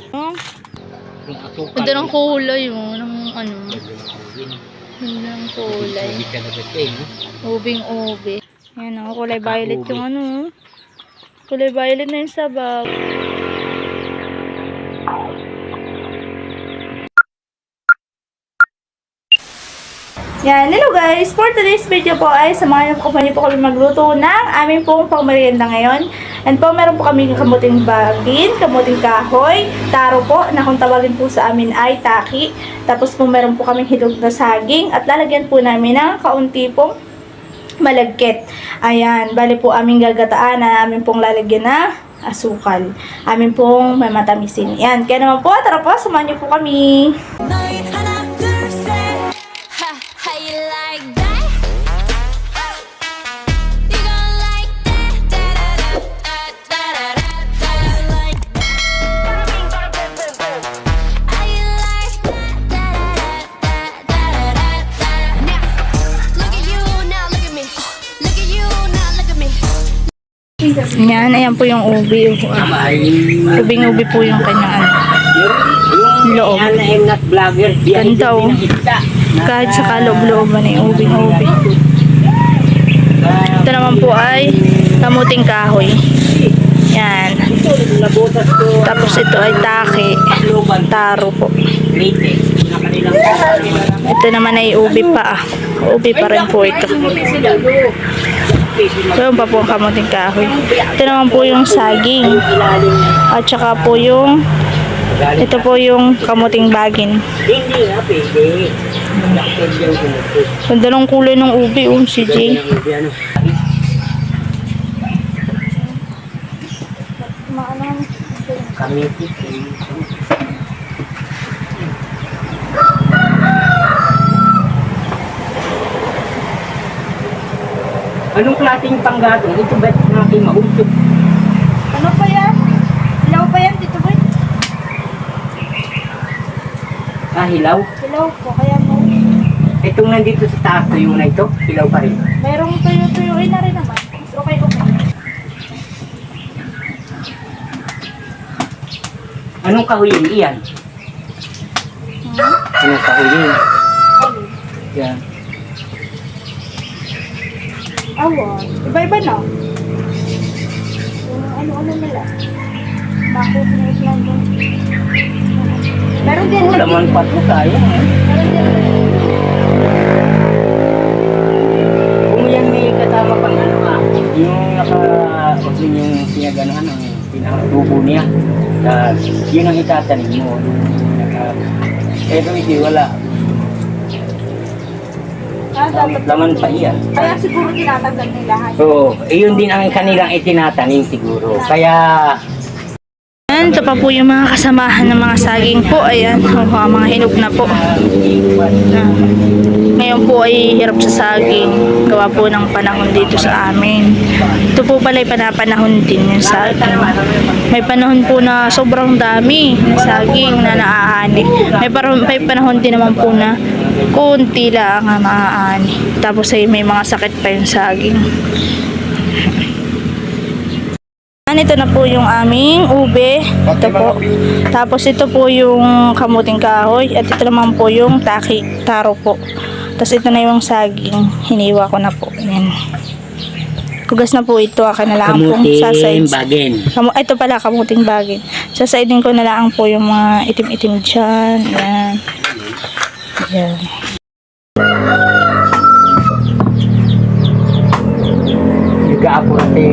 Oh, Yung asukal. ganda ng kulay mo. Ng ano. Ganda ng kulay. Ubi talaga ito eh. Ubing-ubi. Yan o, kulay violet yung ano. Kulay violet na yung sabaw. Yan, hello guys! For today's video po ay samahan po kami magluto ng aming pong pangmerienda ngayon. And po, meron po kami kamuting bagin, kamuting kahoy, taro po, na kung tawagin po sa amin ay taki. Tapos po meron po kami hilog na saging at lalagyan po namin ng kaunti pong malagkit. Ayan, bali po aming gagataan na namin pong lalagyan na asukal. Amin pong mamatamisin. Yan, kaya naman po, tara po, samahan niyo po kami. Yan, ayan po yung ubi. Ubing-ubi po yung kanyang loob. Ganda o. Kahit sa kaloob-looban ay ubing-ubi. Ito naman po ay kamuting kahoy. Yan. Tapos ito ay taki. Taro po. Ito naman ay ubi pa. Ubi pa rin po ito. Ito pa po ang kamuting kahoy. Ito naman po yung saging. At saka po yung ito po yung kamuting bagin. Ganda ng kulay ng ubi si Jay. Anong klaseng panggatong? Ito ba't natin mahusok? Ano pa yan? Hilaw pa yan, Tito Boy? Hilaw? Hilaw po, kaya mo. Itong nandito sa taas tuyo na ito, hilaw pa rin. Merong tuyo-tuyuin na rin naman. Okay. Anong kahuyin iyan? Anong kahuyin? Yan. Awan. Iba-iba na. Yung ano-ano nila. Bakit na islang doon. Meron din. Wala man pa ito kaya. Meron din. Kung yan may kasama pang ano yung naka-pagsin yung pinaganohan ng pinakatubo niya. Yun ang itatanim mo. Pero hindi wala. Laman pa iyan. Kaya siguro tinatanggal nila. Oo, yun din ang kanilang itinatanim siguro. Kaya Ayan, ito pa po yung mga kasamahan ng mga saging po. Ayan, mga hinog na po. Ngayon po ay hirap sa saging. Gawa po ng panahon dito sa amin. Ito po pala ay panapanahon din yung saging. May panahon po na sobrang dami ng saging na naaani. May panahon din naman po na kunti lang ang naaani. Tapos ay may mga sakit pa yung saging. Ito na po yung aming ube. Ito po. Tapos ito po yung kamuting kahoy. At ito naman po yung taki, taro po. Tapos ito na yung saging. Hiniwa ko na po. Ayan. Kugas na po ito. Akin na lang pong sasaid. Ito pala kamuting bagin. Sasaidin ko na lang po yung mga itim-itim dyan. Ayan. Ayan. ako kasi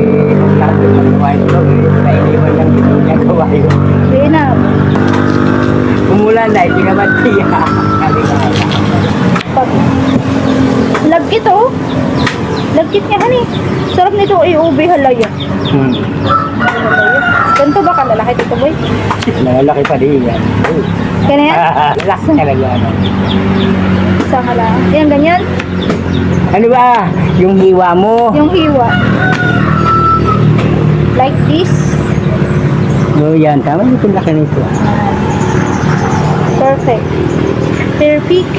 lahat ng magawa ito nainiwan lang dito niya gawa yun. Hindi na. Umulan na, hindi naman siya. Lagkit oh. Lagkit niya hani. Sarap nito iubi halaya. Ganito ba kalalaki dito boy? Malalaki pa din yan. Kaya yan? Lalaki talaga. Isa nga lang. Yan ganyan? Ano ba? Yung hiwa mo? Yung hiwa. Like this? No, yan. Tama yung laki nito. Perfect. Perfect.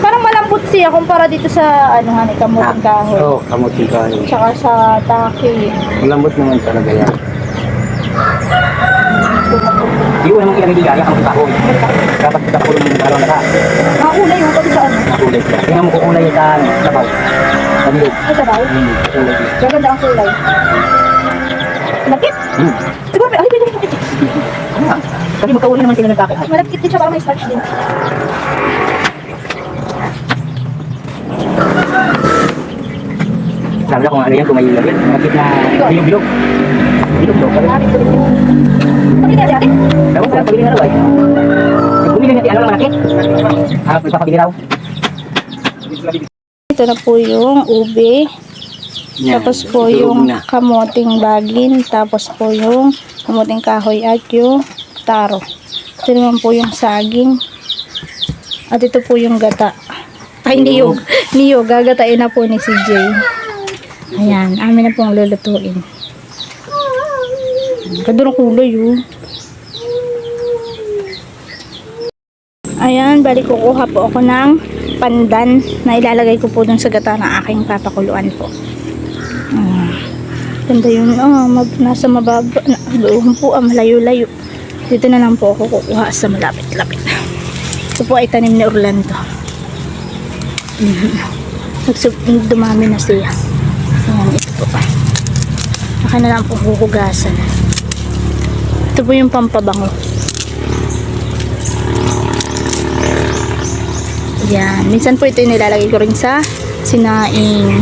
Parang malambot si siya kumpara dito sa ano nga ni kamuting kahoy. Oo, kamuting kahoy. Tsaka sa taki. Malambot naman talaga yan. Hindi ko naman kinagigaya ang kahoy. Dapat kita po yung dalawang lahat. Nakakulay yung pati sa ano. Nakulay siya. Tingnan mo kukulay sa sabaw. Sa bilog. Ay, sabaw? Kukulay. Gaganda ang kulay. Malapit? Diba, ay, pwede malapit. Kasi magkauli naman sila ng tako. Malapit din siya para may starch din. Sabi ko kung ano yan, kung may ilagay. Malapit na bilog-bilog. Bilog-bilog. Pati kaya dati? Ewan ko lang, pabili na raw ay. Bumili natin ano lang malaki. Magpapabili raw. Ito na po yung ube. Tapos po yung kamuting bagin. Tapos po yung kamuting kahoy at yung taro. Ito naman po yung saging. At ito po yung gata. Ay, niyog. Niyog. Gagatain na po ni si Jay. Ayan. Amin na pong lulutuin. Ganda ng kulay yun. Ayan. Balik kukuha po ako ng pandan na ilalagay ko po dun sa gata ng aking papakuluan po. Ganda yun. Nasa mababa. Doon po. Malayo-layo. Dito na lang po ako kukuha sa malapit-lapit. Ito po ay tanim ni Orlando. Dumami na siya. Ayan, ito po. Saka na lang po huhugasan. Ito po yung pampabango. Ayan. Minsan po ito yung nilalagay ko rin sa sinaing.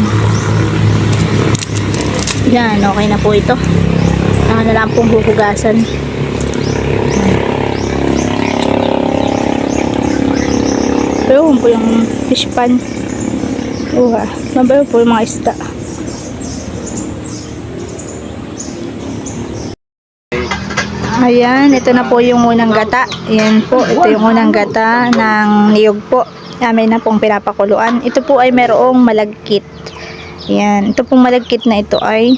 Ayan, okay na po ito. Saka na lang pong huhugasan. Pero po yung fish pan. Mabayo po yung mga isda. Ayan, ito na po yung unang gata. Ayan po, ito yung unang gata ng niyog po. Amin na pong pinapakuluan. Ito po ay merong malagkit. Ayan, ito pong malagkit na ito ay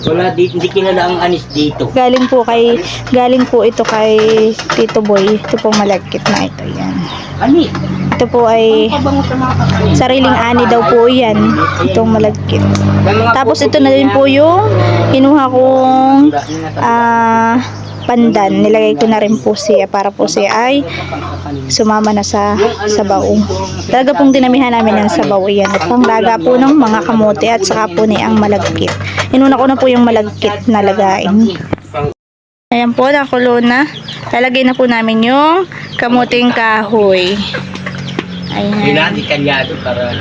Wala dito, hindi kilala ang anis dito. galing po ito kay Tito Boy. Ito pong malagkit na ito. Ayan. Ani? Ito po ay Pabango sa mga kakanin. sariling ani daw po yan. Itong malagkit. Tapos ito na din po yung kinuha kong pandan. Nilagay ko na rin po siya para po siya ay sumama na sa sabaw. Talaga pong dinamihan namin ng sabaw. Yan. At panglaga po ng mga kamote at saka po ni ang malagkit. Inuna ko na po yung malagkit na lagain. Ayan po, nakulo na. Lalagay na po namin yung kamuting kahoy. Ayan. Sila, detalyado para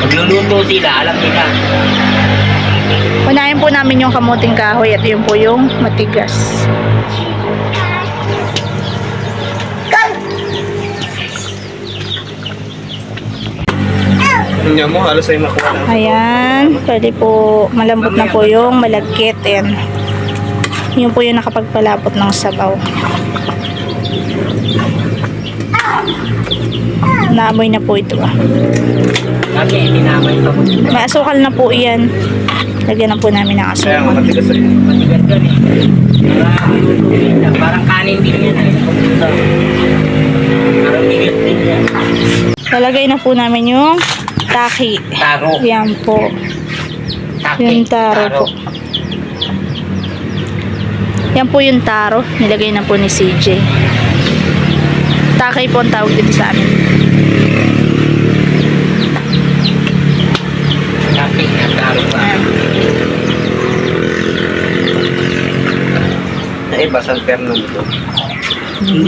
magluluto sila, alam nila. Unahin po namin yung kamuting kahoy at yun po yung matigas. Niya mo, halos ay makuha na. Ayan, pwede po, malambot na po yung malagkit. Ayan. Yun po yung nakapagpalapot ng sabaw. Naamoy na po ito. Kasi itinamay pa mo. May asukal na po yan. Lagyan na po namin ng asukal. Matigas yan eh. Parang kanin din yan. Parang bigat din yan. Lalagay na po namin yung taki. Taro. Yan po. Yung taro po. Yan po yung taro. Nilagay na po ni CJ. Takay po ang tawag dito sa amin. Taping na taro pa. Iba San Fernando.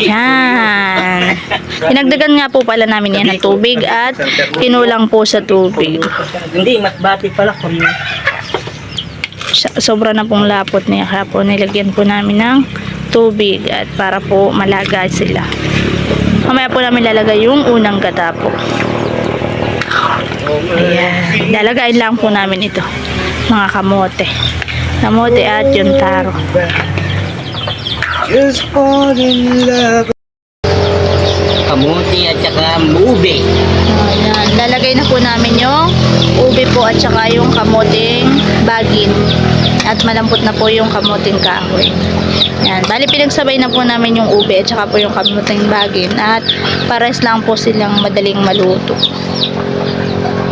Yan. Pinagdagan nga po pala namin yan ng tubig at kinulang po sa tubig. Hindi, mas bati pala kung Sobra na pong lapot niya. Kaya po nilagyan po namin ng tubig at para po malaga sila. Mamaya po namin lalagay yung unang gata po. Ayan. Lalagayin lang po namin ito. Mga kamote. Kamote at yung taro. just fall in love. Kamuti at saka ube. Ayan. Lalagay na po namin yung ube po at saka yung kamuting bagin. at malambot na po yung kamuting kahoy. Yan, bali pinagsabay na po namin yung ube at saka po yung kamuting bagin at pares lang po silang madaling maluto.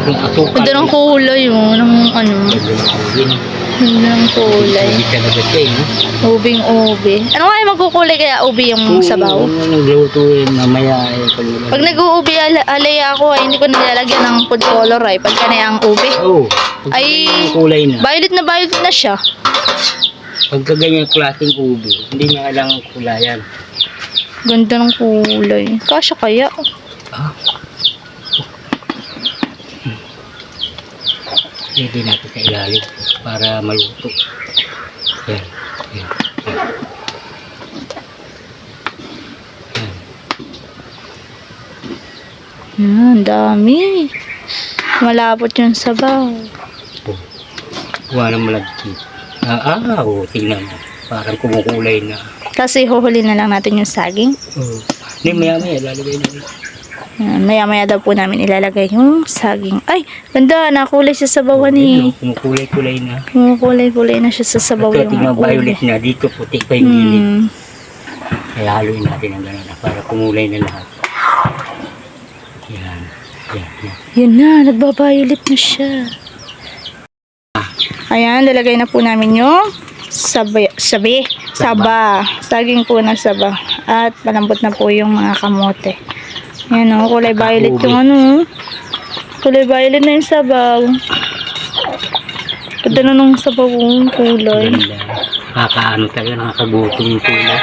Kung asukal. Ganda ng kulay yun, ng ano, ganda ng kulay. Hindi talaga siya eh. Ubing ube. Ano nga yung magkukulay kaya ube yung sabaw? Kung naglutuin mamaya eh. Pag nag-uubi alaya ako ay hindi ko nilalagyan ng food color ay pagka na ang ube. Oo. Ay, Kulay na. violet na siya. Pagka ganyan klaseng ubi, hindi niya kailangan kulayan. Ganda ng kulay. Kasya kaya? Ah. Pwede natin sa ilalim para maluto. Yan. Yan. Yan, dami. Malapot yung sabaw. Oh. Kuha ng malagkit. Oo, tingnan mo. Parang kumukulay na. Kasi huhuli na lang natin yung saging. Oo. Hindi, maya-maya, lalagay natin. Yan, maya-maya daw po namin ilalagay yung saging. Ay, ganda, nakulay siya sa sabawan eh. Kumukulay-kulay na. Kumukulay-kulay na siya sa sabaw Ito, yung tingnan, ube. violet na. Dito, puti pa yung gilid. Hmm. Kaya haluin natin ang gano'n para kumulay na lahat. Yan. Yan, yan. Yun na, nagba-violet na siya. Ayan, lalagay na po namin yung saba. Saging po na saba. At malambot na po yung mga kamote. Ayan o, kulay violet yung ano. Kulay violet na yung sabaw. Ganda na nung sabaw yung kulay. Ganda. Nakakaano talaga, nakakagutom yung kulay.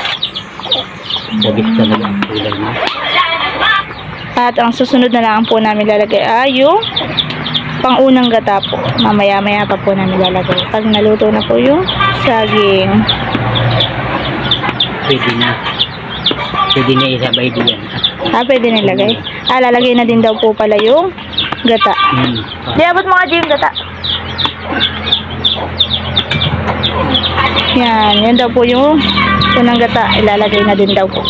Sabit talaga ang kulay niya. At ang susunod na lang po namin lalagay ay yung pang-unang gata po. Mamaya-maya pa po namin lalagay. Pag naluto na po yung saging. Pwede na. Pwede na isabay diyan. Pwede nilagay. Lalagay na din daw po pala yung gata. Di, abot mga yung gata. Yan daw po yung unang gata. Ilalagay na din daw po.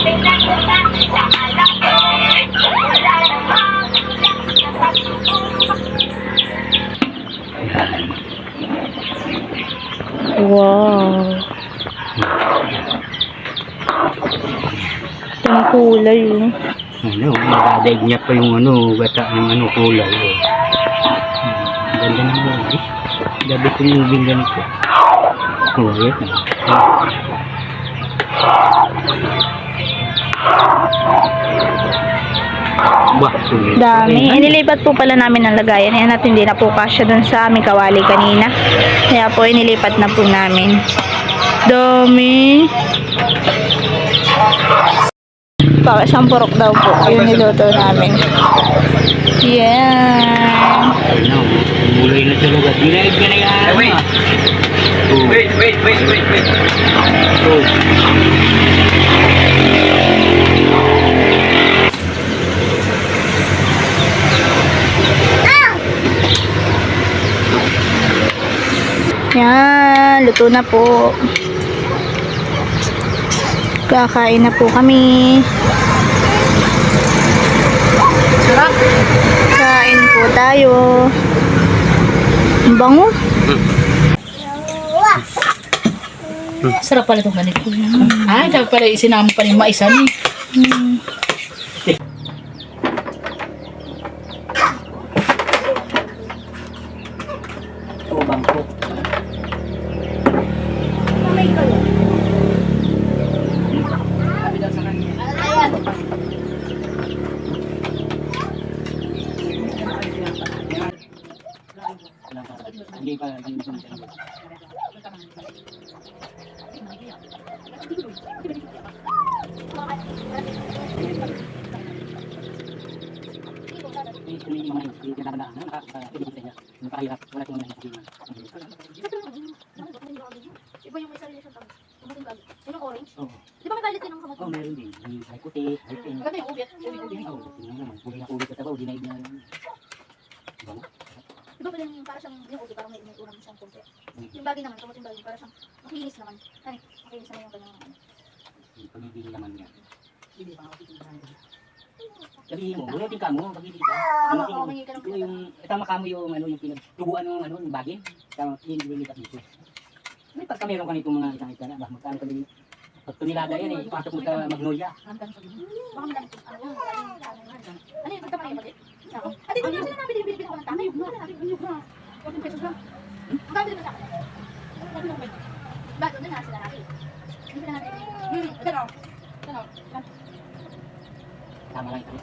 Wow. Ito ang kulay oh. Ano, magadaig niya pa yung ano, gata ng ano, kulay. Oh. Ganda ng movie. Gabi kong movie ganito. Oh, yan. Dami. Inilipat po pala namin ang lagayan. Ayan at hindi na po kasya dun sa aming kawali kanina. Kaya po inilipat na po namin. Dami. Isang purok daw po. Yung niluto namin. Yan. Ano, mulay na talaga. Dinaig ka na yan. Wait. Oh. Yan, luto na po. Kakain na po kami. Sarap. Kain po tayo. Ang bango. Sarap pala itong ganito. Ay, dapat pala isinama pa rin maisan eh. Ito, bangko. Hindi pa, hindi pa. Iba yung may sarili siyang tamis. Yung orange. Oh, Di ba may violet din ang kamote? meron din. May puti, may pink. Maganda yung ubi. Oh, tingnan naman. Uli na uli sa tabaw, dinaig na. Bang? Di ba pala yung para siyang yung ubi, parang may ulam siyang konti. Yung bagay naman, kamote yung bagay, para siyang makinis naman. Ay, makinis naman yung kanyang ano. Pag-ibig naman niya. Sabihin mo, bunutin ka mo, pag-ibig ka. Bunutin mo yung, tama ka mo yung, ano, yung pinagtubuan ng, ano, yung bagin. Tama, yung nililipat dito. May pagka meron ka nitong mga isang hektarya, ba, magkano ka din? Pag tunilada yan eh, ipasok mo sa Magnolia. Baka madami po. Ano yun? Pagka malaki ba? Ate, doon na sila namin binibili ko ng tanay. Wala natin. Yung na. 14 pesos lang. Magkano din ba sa akin? Ba, doon na sila natin. Hindi na natin. Ito. Tama lang ito.